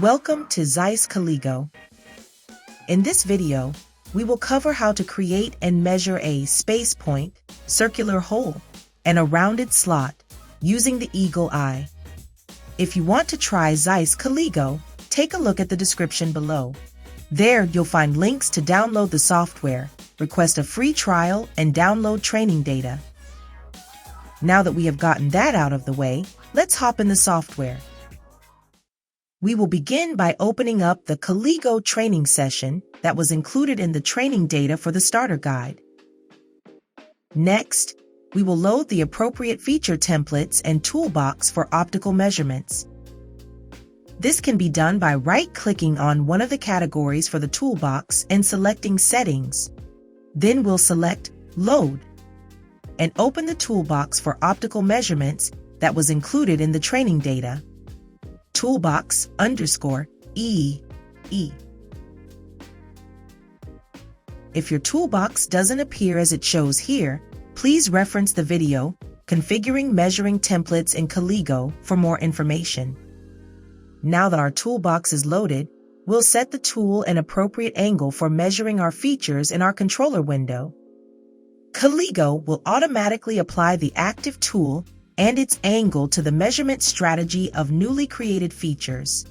Welcome to Zeiss CALIGO. In this video, we will cover how to create and measure a space point, circular hole, and a rounded slot using the EagleEye. If you want to try Zeiss CALIGO, take a look at the description below. There you'll find links to download the software, request a free trial, and download training data. Now that we have gotten that out of the way, let's hop in the software. We will begin by opening up the CALIGO training session that was included in the training data for the starter guide. Next, we will load the appropriate feature templates and toolbox for optical measurements. This can be done by right-clicking on one of the categories for the toolbox and selecting Settings. Then we'll select Load and open the toolbox for optical measurements that was included in the training data. Toolbox_E. If your toolbox doesn't appear as it shows here, please reference the video, Configuring Measuring Templates in CALIGO, for more information. Now that our toolbox is loaded, we'll set the tool an appropriate angle for measuring our features in our controller window. CALIGO will automatically apply the active tool and its angle to the measurement strategy of newly created features.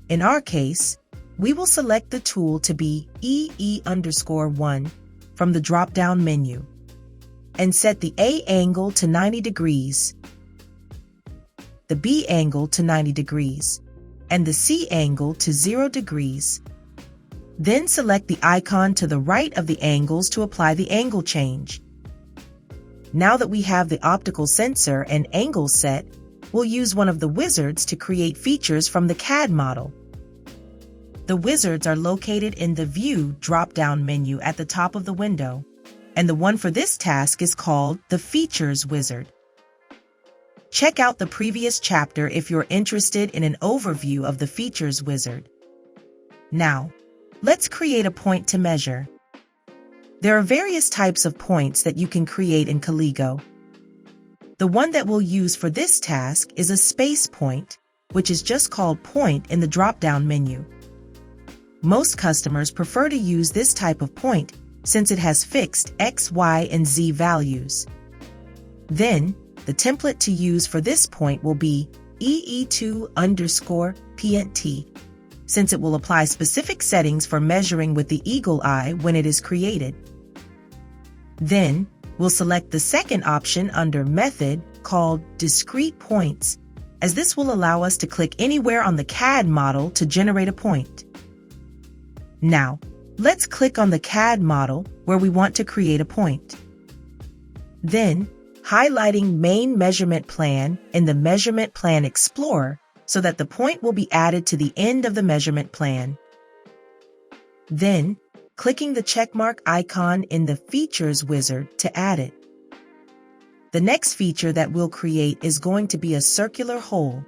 In our case, we will select the tool to be EE_1 from the drop-down menu and set the A angle to 90 degrees, the B angle to 90 degrees, and the C angle to 0 degrees. Then select the icon to the right of the angles to apply the angle change. Now that we have the optical sensor and angle set, we'll use one of the wizards to create features from the CAD model. The wizards are located in the View drop-down menu at the top of the window, and the one for this task is called the Features Wizard. Check out the previous chapter if you're interested in an overview of the Features Wizard. Now, let's create a point to measure. There are various types of points that you can create in CALIGO. The one that we'll use for this task is a space point, which is just called Point in the drop-down menu. Most customers prefer to use this type of point since it has fixed X, Y, and Z values. Then, the template to use for this point will be EE2_PNT, since it will apply specific settings for measuring with the EagleEye when it is created. Then, we'll select the second option under Method called Discrete Points, as this will allow us to click anywhere on the CAD model to generate a point. Now, let's click on the CAD model where we want to create a point. Then, highlighting Main Measurement Plan in the Measurement Plan Explorer so that the point will be added to the end of the measurement plan. Then, clicking the checkmark icon in the Features Wizard to add it. The next feature that we'll create is going to be a circular hole.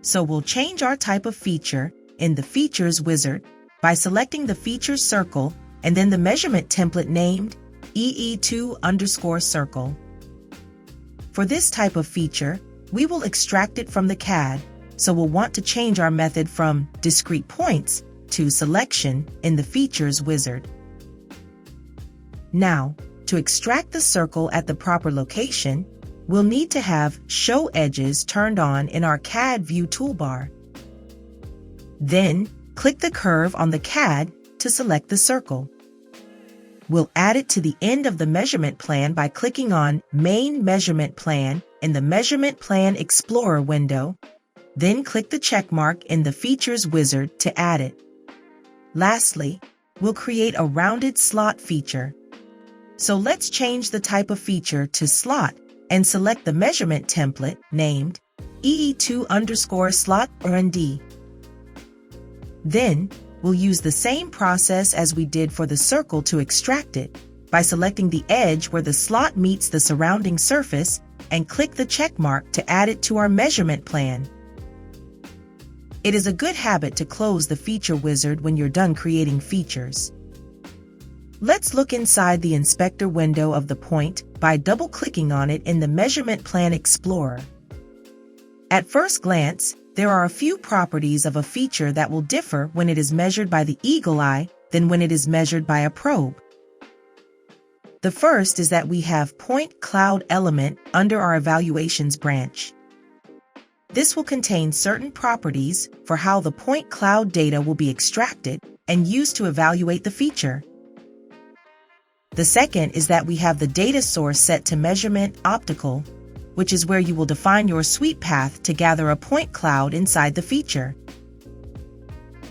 So we'll change our type of feature in the Features Wizard by selecting the feature circle and then the measurement template named EE2_circle. For this type of feature, we will extract it from the CAD, so we'll want to change our method from Discrete Points to Selection in the Features Wizard. Now, to extract the circle at the proper location, we'll need to have Show Edges turned on in our CAD View toolbar. Then, click the curve on the CAD to select the circle. We'll add it to the end of the measurement plan by clicking on Main Measurement Plan in the Measurement Plan Explorer window, then click the checkmark in the Features Wizard to add it. Lastly, we'll create a rounded slot feature. So let's change the type of feature to Slot and select the measurement template named EE2_slot_RND. Then, we'll use the same process as we did for the circle to extract it by selecting the edge where the slot meets the surrounding surface and click the checkmark to add it to our measurement plan. It is a good habit to close the Feature Wizard when you're done creating features. Let's look inside the inspector window of the point by double-clicking on it in the Measurement Plan Explorer. At first glance, There are a few properties of a feature that will differ when it is measured by the eagle eye than when it is measured by a probe. The first is that we have point cloud element under our evaluations branch. This will contain certain properties for how the point cloud data will be extracted and used to evaluate the feature. The second is that we have the data source set to measurement optical, which is where you will define your sweep path to gather a point cloud inside the feature.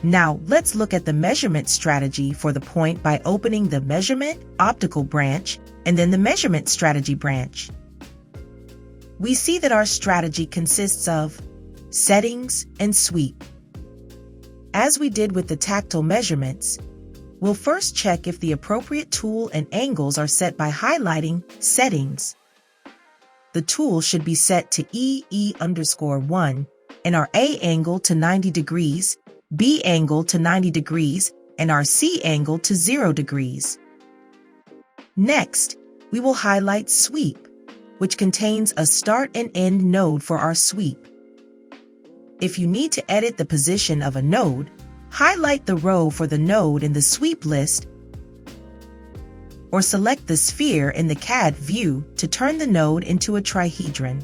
Now, let's look at the measurement strategy for the point by opening the measurement optical branch and then the measurement strategy branch. We see that our strategy consists of settings and sweep. As we did with the tactile measurements, we'll first check if the appropriate tool and angles are set by highlighting settings. The tool should be set to EE_1 and our A angle to 90 degrees, B angle to 90 degrees, and our C angle to 0 degrees. Next, we will highlight sweep, which contains a start and end node for our sweep. If you need to edit the position of a node, highlight the row for the node in the sweep list or select the sphere in the CAD view to turn the node into a trihedron.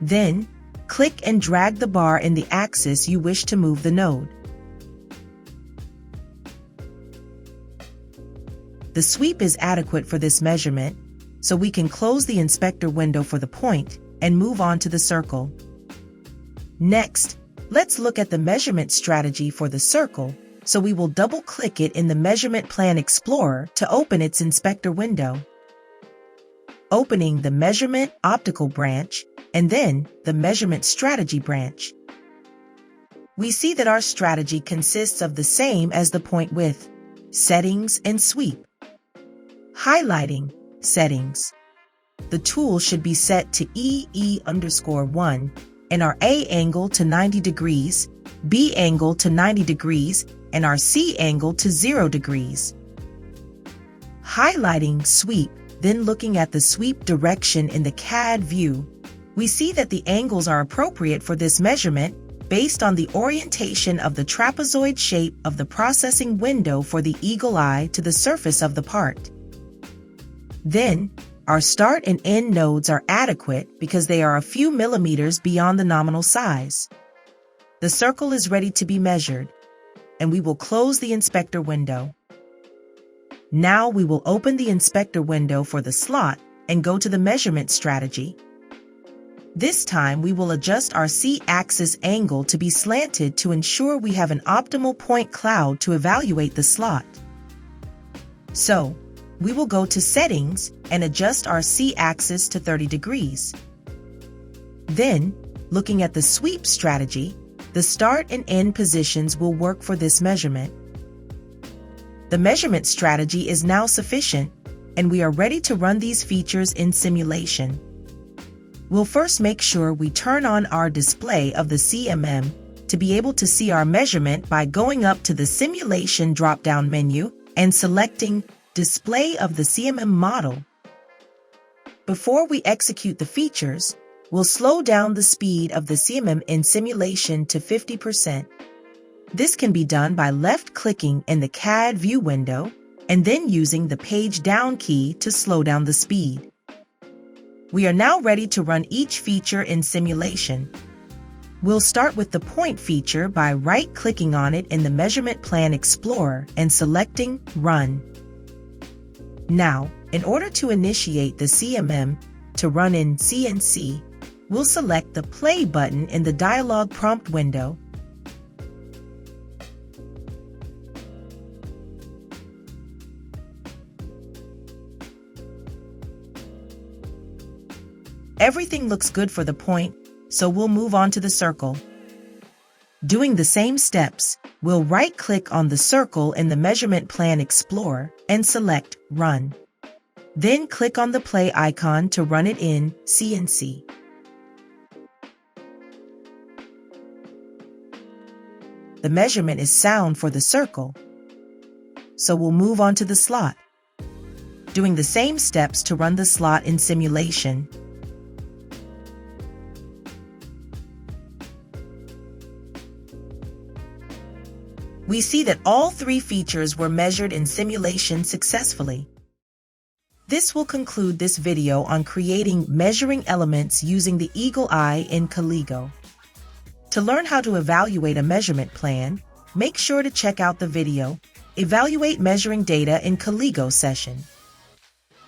Then, click and drag the bar in the axis you wish to move the node. The sweep is adequate for this measurement, so we can close the inspector window for the point and move on to the circle. Next, let's look at the measurement strategy for the circle, so we will double-click it in the Measurement Plan Explorer to open its inspector window. Opening the Measurement Optical branch and then the Measurement Strategy branch. We see that our strategy consists of the same as the point with settings and sweep. Highlighting settings. The tool should be set to EE_1 and our A angle to 90 degrees, B angle to 90 degrees, and our C angle to 0 degrees. Highlighting sweep, then looking at the sweep direction in the CAD view, we see that the angles are appropriate for this measurement based on the orientation of the trapezoid shape of the processing window for the eagle eye to the surface of the part. Then, our start and end nodes are adequate because they are a few millimeters beyond the nominal size. The circle is ready to be measured, and we will close the inspector window. Now we will open the inspector window for the slot and go to the measurement strategy. This time we will adjust our C-axis angle to be slanted to ensure we have an optimal point cloud to evaluate the slot. So, we will go to Settings and adjust our C-axis to 30 degrees. Then, looking at the sweep strategy, the start and end positions will work for this measurement. The measurement strategy is now sufficient, and we are ready to run these features in simulation. We'll first make sure we turn on our display of the CMM to be able to see our measurement by going up to the Simulation drop-down menu and selecting Display of the CMM model. Before we execute the features, we'll slow down the speed of the CMM in simulation to 50%. This can be done by left-clicking in the CAD view window and then using the page down key to slow down the speed. We are now ready to run each feature in simulation. We'll start with the point feature by right-clicking on it in the Measurement Plan Explorer and selecting Run. Now, in order to initiate the CMM to run in CNC, we'll select the Play button in the dialog prompt window. Everything looks good for the point, so we'll move on to the circle. Doing the same steps, we'll right-click on the circle in the Measurement Plan Explorer and select Run. Then click on the play icon to run it in CNC. The measurement is sound for the circle, so we'll move on to the slot. Doing the same steps to run the slot in simulation. We see that all three features were measured in simulation successfully. This will conclude this video on creating measuring elements using the EagleEye in CALIGO. To learn how to evaluate a measurement plan, make sure to check out the video, Evaluate Measuring Data in CALIGO session.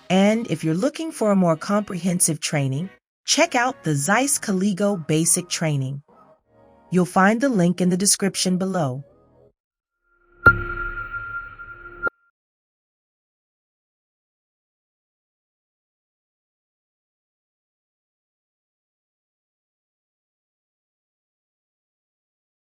And if you're looking for a more comprehensive training, check out the Zeiss CALIGO Basic Training. You'll find the link in the description below.